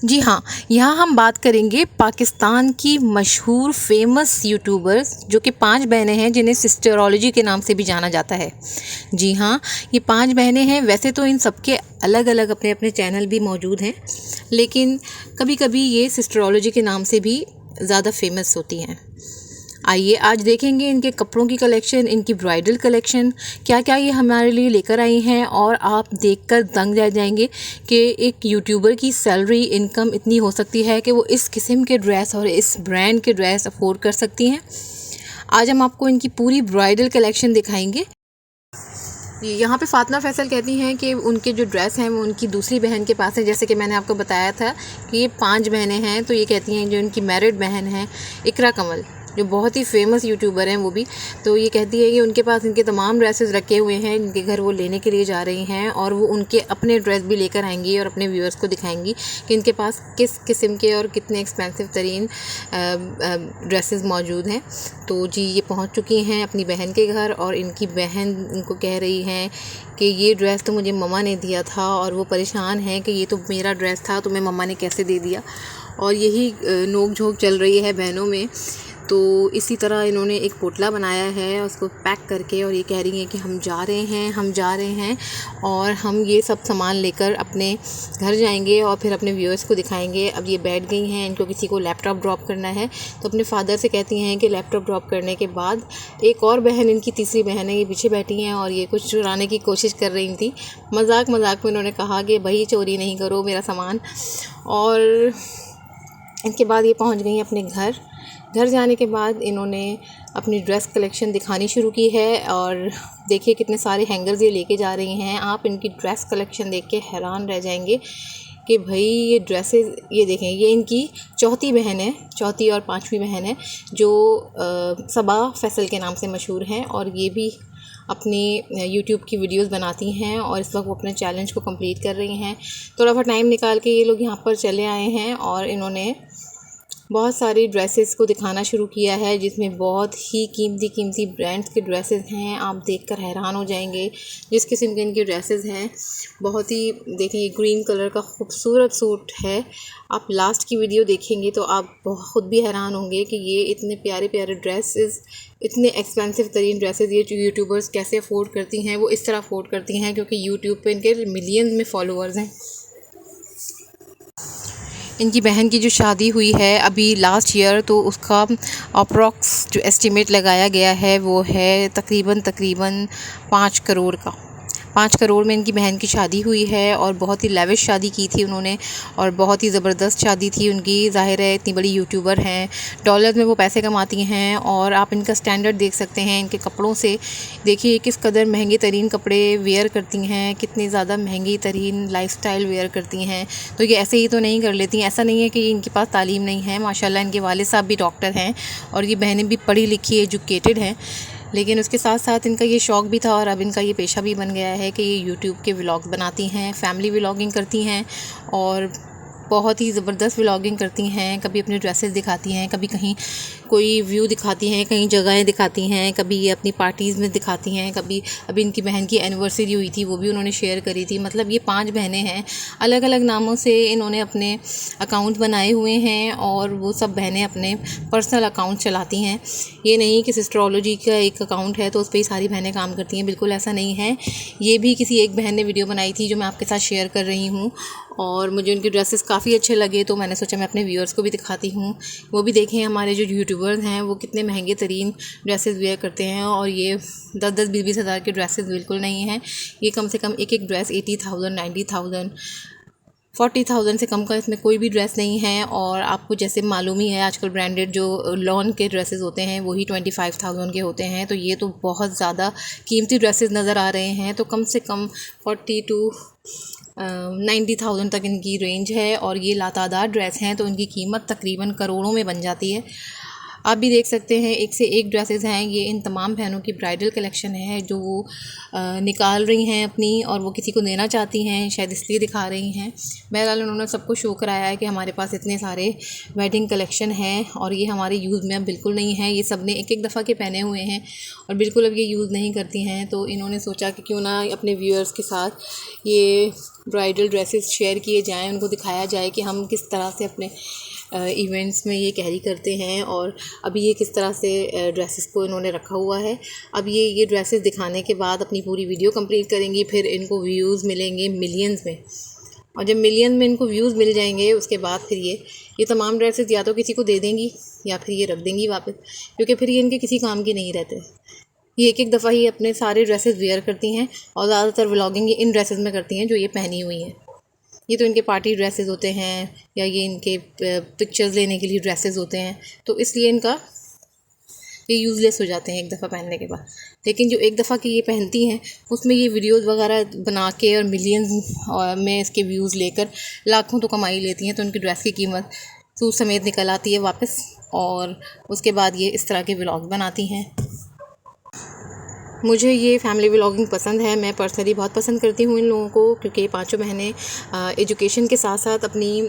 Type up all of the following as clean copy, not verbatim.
जी हाँ, यहाँ हम बात करेंगे पाकिस्तान की मशहूर फेमस यूट्यूबर्स जो कि 5 बहनें हैं जिन्हें सिस्टरोलॉजी के नाम से भी जाना जाता है। जी हाँ, ये 5 बहनें हैं। वैसे तो इन सबके अलग-अलग अपने-अपने चैनल भी मौजूद हैं, लेकिन कभी-कभी ये सिस्टरोलॉजी के नाम से भी ज़्यादा फेमस होती हैं। आइए आज देखेंगे इनके कपड़ों की कलेक्शन, इनकी ब्राइडल कलेक्शन, क्या-क्या ये हमारे लिए लेकर आई हैं और आप देखकर दंग रह जाएंगे कि एक यूट्यूबर की सैलरी इनकम इतनी हो सकती है कि वो इस किस्म के ड्रेस और इस ब्रांड के ड्रेस अफोर्ड कर सकती हैं। आज हम आपको इनकी पूरी ब्राइडल कलेक्शन दिखाएंगे। यहाँ पे फातिमा फैसल कहती हैं कि उनके जो ड्रेस हैं वो उनकी दूसरी बहन के पास है। जैसे कि मैंने आपको बताया था कि ये 5 बहनें हैं, तो ये कहती हैं जो इनकी मैरिड बहन है इकरा कमल, जो बहुत ही फेमस यूट्यूबर हैं वो भी, तो ये कहती है कि उनके पास इनके तमाम ड्रेसेस रखे हुए हैं, इनके घर वो लेने के लिए जा रही हैं और वो उनके अपने ड्रेस भी लेकर आएंगी और अपने व्यूअर्स को दिखाएंगी कि इनके पास किस किस्म के और कितने एक्सपेंसिव तरीन ड्रेसेस मौजूद हैं। तो जी ये पहुंच चुकी हैं अपनी बहन के घर और इनकी बहन इनको कह रही हैं कि ये ड्रेस तो मुझे मम्मा ने दिया था, और वो परेशान हैं कि ये तो मेरा ड्रेस था, तुम्हें मम्मा ने कैसे दे दिया। और यही नोक झोंक चल रही है बहनों में। तो इसी तरह इन्होंने एक पोटला बनाया है उसको पैक करके, और ये कह रही हैं कि हम जा रहे हैं और हम ये सब सामान लेकर अपने घर जाएंगे और फिर अपने व्यूअर्स को दिखाएंगे। अब ये बैठ गई हैं, इनको किसी को लैपटॉप ड्रॉप करना है, तो अपने फादर से कहती हैं कि लैपटॉप ड्रॉप करने के बाद एक और बहन, इनकी तीसरी बहन है, ये पीछे बैठी हैं और ये कुछ चुराने की कोशिश कर रही थी। मजाक मजाक में उन्होंने कहा कि भाई चोरी नहीं करो मेरा सामान। और इसके बाद ये पहुंच गई अपने घर जाने के बाद इन्होंने अपनी ड्रेस कलेक्शन दिखानी शुरू की है। और देखिए कितने सारे हैंगर्स ये लेके जा रही हैं। आप इनकी ड्रेस कलेक्शन देख के हैरान रह जाएंगे कि भाई ये ड्रेसेस, ये देखें, ये इनकी चौथी बहन है, चौथी और पांचवी बहन है जो सबा फैसल के नाम से मशहूर हैं, और ये भी अपनी यूट्यूब की वीडियोस बनाती हैं और इस वक्त वो अपने चैलेंज को कंप्लीट कर रही हैं। थोड़ा सा टाइम निकाल के ये लोग यहाँ पर चले आए हैं और इन्होंने बहुत सारी ड्रेसेस को दिखाना शुरू किया है, जिसमें बहुत ही कीमती ब्रांड्स के ड्रेसेस हैं। आप देखकर हैरान हो जाएंगे जिस किस्म के इनके ड्रेसेस हैं। बहुत ही देखिए ग्रीन कलर का खूबसूरत सूट है। आप लास्ट की वीडियो देखेंगे तो आप ख़ुद भी हैरान होंगे कि ये इतने प्यारे प्यारे ड्रेसेस, इतने एक्सपेंसिव तरीन ड्रेसेस ये यूट्यूबर्स कैसे अफोर्ड करती हैं। वो इस तरह अफोर्ड करती हैं क्योंकि यूट्यूब पे इनके मिलियंस में फॉलोअर्स हैं। इनकी बहन की जो शादी हुई है अभी लास्ट ईयर, तो उसका अप्रॉक्स जो एस्टिमेट लगाया गया है वो है तकरीबन 5 करोड़ का। 5 करोड़ में इनकी बहन की शादी हुई है और बहुत ही लेविश शादी की थी उन्होंने, और बहुत ही ज़बरदस्त शादी थी उनकी। ज़ाहिर है इतनी बड़ी यूट्यूबर हैं, डॉलर में वो पैसे कमाती हैं, और आप इनका स्टैंडर्ड देख सकते हैं इनके कपड़ों से। देखिए किस कदर महंगे तरीन कपड़े वेयर करती हैं, कितनी ज़्यादा महंगी तरीन लाइफस्टाइल वेयर करती हैं। तो ये ऐसे ही तो नहीं कर लेती हैं। ऐसा नहीं है कि इनके पास तालीम नहीं है, माशाल्लाह इनके वालिद साहब भी डॉक्टर हैं और ये बहनें भी पढ़ी लिखी एजुकेटेड हैं, लेकिन उसके साथ साथ इनका ये शौक़ भी था और अब इनका ये पेशा भी बन गया है कि ये यूट्यूब के व्लॉग्स बनाती हैं, फैमिली व्लॉगिंग करती हैं और बहुत ही ज़बरदस्त व्लॉगिंग करती हैं। कभी अपने ड्रेसेस दिखाती हैं, कभी कहीं कोई व्यू दिखाती हैं, कहीं जगहें दिखाती हैं, कभी ये अपनी पार्टीज़ में दिखाती हैं, कभी अभी इनकी बहन की एनिवर्सरी हुई थी वो भी उन्होंने शेयर करी थी। मतलब ये 5 बहनें हैं, अलग अलग नामों से इन्होंने अपने अकाउंट बनाए हुए हैं और वो सब बहनें अपने पर्सनल अकाउंट चलाती हैं। ये नहीं कि सिस्टरोलॉजी का एक अकाउंट है तो उस पर ही सारी बहनें काम करती हैं, बिल्कुल ऐसा नहीं है। ये भी किसी एक बहन ने वीडियो बनाई थी जो मैं आपके साथ शेयर कर रही हूँ, और मुझे उनके ड्रेसेस काफ़ी अच्छे लगे तो मैंने सोचा मैं अपने व्यूअर्स को भी दिखाती हूँ, वो भी देखें हमारे जो यूट्यूबर्स हैं वो कितने महंगे तरीन ड्रेसेस वेयर करते हैं। और ये 10-10, 20-20 हज़ार के ड्रेसेस बिल्कुल नहीं हैं। ये कम से कम एक ड्रेस 80,000, 90,000, 40,000 से कम का इसमें कोई भी ड्रेस नहीं है। और आपको जैसे मालूम ही है आजकल ब्रांडेड जो लॉन के ड्रेसेस होते हैं वही 25,000 के होते हैं, तो ये तो बहुत ज़्यादा कीमती ड्रेसेस नज़र आ रहे हैं। तो कम से कम 40 to 90,000 तक इनकी रेंज है और ये लातादार ड्रेस हैं तो इनकी कीमत तकरीबन करोड़ों में बन जाती है। आप भी देख सकते हैं एक से एक ड्रेसेस हैं। ये इन तमाम बहनों की ब्राइडल कलेक्शन है जो वो निकाल रही हैं अपनी, और वो किसी को देना चाहती हैं, शायद इसलिए दिखा रही हैं। बहरहाल उन्होंने सबको शो कराया है कि हमारे पास इतने सारे वेडिंग कलेक्शन हैं और ये हमारे यूज़ में अब बिल्कुल नहीं है। ये सब ने एक एक दफ़ा के पहने हुए हैं और बिल्कुल अब ये यूज़ नहीं करती हैं। तो इन्होंने सोचा कि क्यों ना अपने व्यूअर्स के साथ ये ब्राइडल ड्रेसेस शेयर किए जाएँ, उनको दिखाया जाए कि हम किस तरह से अपने इवेंट्स में ये कैरी करते हैं और अभी ये किस तरह से ड्रेसेस को इन्होंने रखा हुआ है। अब ये ड्रेसेस दिखाने के बाद अपनी पूरी वीडियो कंप्लीट करेंगी, फिर इनको व्यूज़ मिलेंगे मिलियंस में, और जब मिलियन में इनको व्यूज़ मिल जाएंगे उसके बाद फिर ये तमाम ड्रेसेस या तो किसी को दे देंगी या फिर ये रख देंगी वापस, क्योंकि फिर ये इनके किसी काम के नहीं रहते। ये एक एक दफ़ा ही अपने सारे ड्रेसेस वेयर करती हैं और ज़्यादातर व्लॉगिंग ये इन ड्रेसेस में करती हैं जो ये पहनी हुई हैं। ये तो इनके पार्टी ड्रेसेस होते हैं या ये इनके पिक्चर्स लेने के लिए ड्रेसेस होते हैं, तो इसलिए इनका ये यूज़लेस हो जाते हैं एक दफ़ा पहनने के बाद। लेकिन जो एक दफ़ा की ये पहनती हैं उसमें ये वीडियोस वगैरह बना के और मिलियंस में इसके व्यूज़ लेकर लाखों तो कमाई लेती हैं। तो उनकी ड्रेस की कीमत सूद समेत निकल आती है वापस, और उसके बाद ये इस तरह के व्लॉग बनाती हैं। मुझे ये फैमिली व्लॉगिंग पसंद है। मैं पर्सनली बहुत पसंद करती हूँ इन लोगों को, क्योंकि ये पांचों बहनें एजुकेशन के साथ साथ अपनी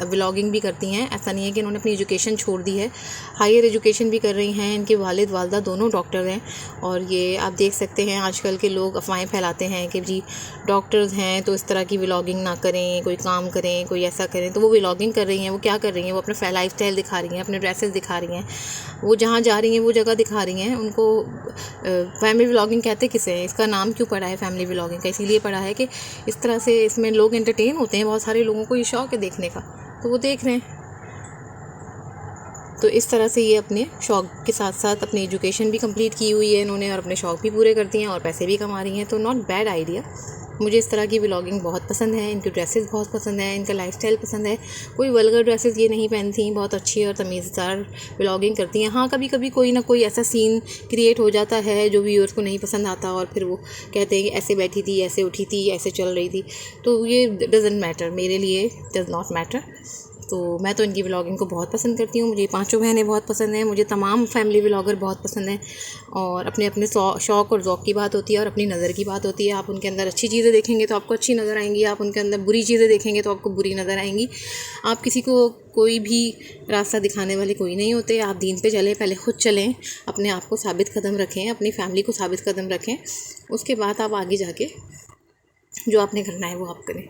व्लॉगिंग भी करती हैं। ऐसा नहीं है कि इन्होंने अपनी एजुकेशन छोड़ दी है, हायर एजुकेशन भी कर रही हैं। इनके वालिद वालदा दोनों डॉक्टर हैं, और ये आप देख सकते हैं आजकल के लोग अफवाहें फैलाते हैं कि जी डॉक्टर्स हैं तो इस तरह की व्लॉगिंग ना करें, कोई काम करें, कोई ऐसा करें। तो वो व्लॉगिंग कर रही हैं, वो क्या कर रही हैं, वो अपना लाइफ स्टाइल दिखा रही हैं, अपने ड्रेसेस दिखा रही हैं, वो जहाँ जा रही हैं वो जगह दिखा रही हैं। उनको फैमिली व्लॉगिंग कहते किसे हैं, इसका नाम क्यों पड़ा है फैमिली व्लॉगिंग का? इसीलिए पड़ा है कि इस तरह से इसमें लोग एंटरटेन होते हैं। बहुत सारे लोगों को ये शौक है देखने का, तो वो देख रहे हैं। तो इस तरह से ये अपने शौक के साथ साथ अपनी एजुकेशन भी कंप्लीट की हुई है इन्होंने, और अपने शौक भी पूरे करती हैं और पैसे भी कमा रही हैं। तो नॉट बैड आइडिया। मुझे इस तरह की व्लॉगिंग बहुत पसंद है। इनकी ड्रेसेस बहुत पसंद है, इनका लाइफस्टाइल पसंद है। कोई वल्गर ड्रेसेस ये नहीं पहनती, बहुत अच्छी और तमीज़दार व्लॉगिंग करती हैं। हाँ, कभी कभी कोई ना कोई ऐसा सीन क्रिएट हो जाता है जो व्यूअर्स को नहीं पसंद आता, और फिर वो कहते हैं कि ऐसे बैठी थी, ऐसे उठी थी, ऐसे चल रही थी। तो ये डज़न्ट मैटर, मेरे लिए डज़ नॉट मैटर। तो मैं तो इनकी व्लॉगिंग को बहुत पसंद करती हूँ। मुझे पांचों बहनें बहुत पसंद हैं, मुझे तमाम फैमिली व्लॉगर बहुत पसंद हैं। और अपने अपने शौक़ और ज़ौक़ की बात होती है और अपनी नज़र की बात होती है। आप उनके अंदर अच्छी चीज़ें देखेंगे तो आपको अच्छी नज़र आएंगी, आप उनके अंदर बुरी चीज़ें देखेंगे तो आपको बुरी नज़र आएंगी। आप किसी को कोई भी रास्ता दिखाने वाले कोई नहीं होते। आप दीन पे चलें, पहले ख़ुद चलें, अपने आप को साबित कदम रखें, अपनी फैमिली को साबित कदम रखें, उसके बाद आप आगे जाके जो आपने करना है वो आप करें।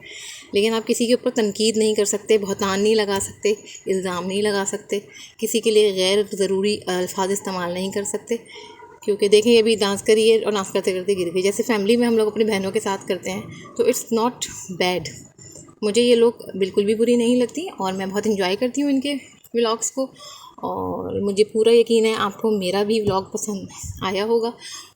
लेकिन आप किसी के ऊपर तनकीद नहीं कर सकते, बहतान नहीं लगा सकते, इल्ज़ाम नहीं लगा सकते, किसी के लिए गैर ज़रूरी अल्फाज इस्तेमाल नहीं कर सकते। क्योंकि देखें अभी डांस करिए और डांस करते करते गिर गई, जैसे फैमिली में हम लोग अपनी बहनों के साथ करते हैं, तो इट्स नॉट बैड। मुझे ये लोग बिल्कुल भी बुरी नहीं लगती और मैं बहुत इंजॉय करती हूँ इनके व्लॉग्स को। और मुझे पूरा यकीन है आपको मेरा भी व्लॉग पसंद आया होगा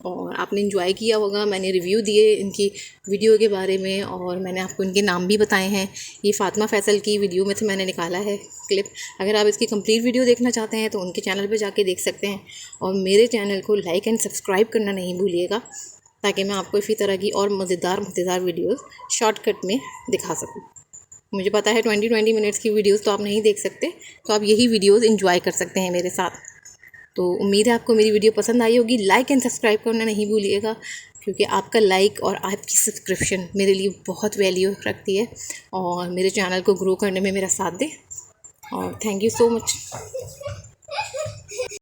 और आपने एंजॉय किया होगा। मैंने रिव्यू दिए इनकी वीडियो के बारे में और मैंने आपको इनके नाम भी बताए हैं। ये फ़ातिमा फ़ैसल की वीडियो में से मैंने निकाला है क्लिप। अगर आप इसकी कंप्लीट वीडियो देखना चाहते हैं तो उनके चैनल पर जाके देख सकते हैं, और मेरे चैनल को लाइक एंड सब्सक्राइब करना नहीं भूलिएगा, ताकि मैं आपको इसी तरह की और मज़ेदार वीडियोज़ शॉर्टकट में दिखा सकूँ। मुझे पता है 20 मिनट्स की वीडियोस तो आप नहीं देख सकते, तो आप यही वीडियोस एंजॉय कर सकते हैं मेरे साथ। तो उम्मीद है आपको मेरी वीडियो पसंद आई होगी। लाइक एंड सब्सक्राइब करना नहीं भूलिएगा, क्योंकि आपका लाइक और आपकी सब्सक्रिप्शन मेरे लिए बहुत वैल्यू रखती है और मेरे चैनल को ग्रो करने में मेरा साथ दे। और थैंक यू सो मच।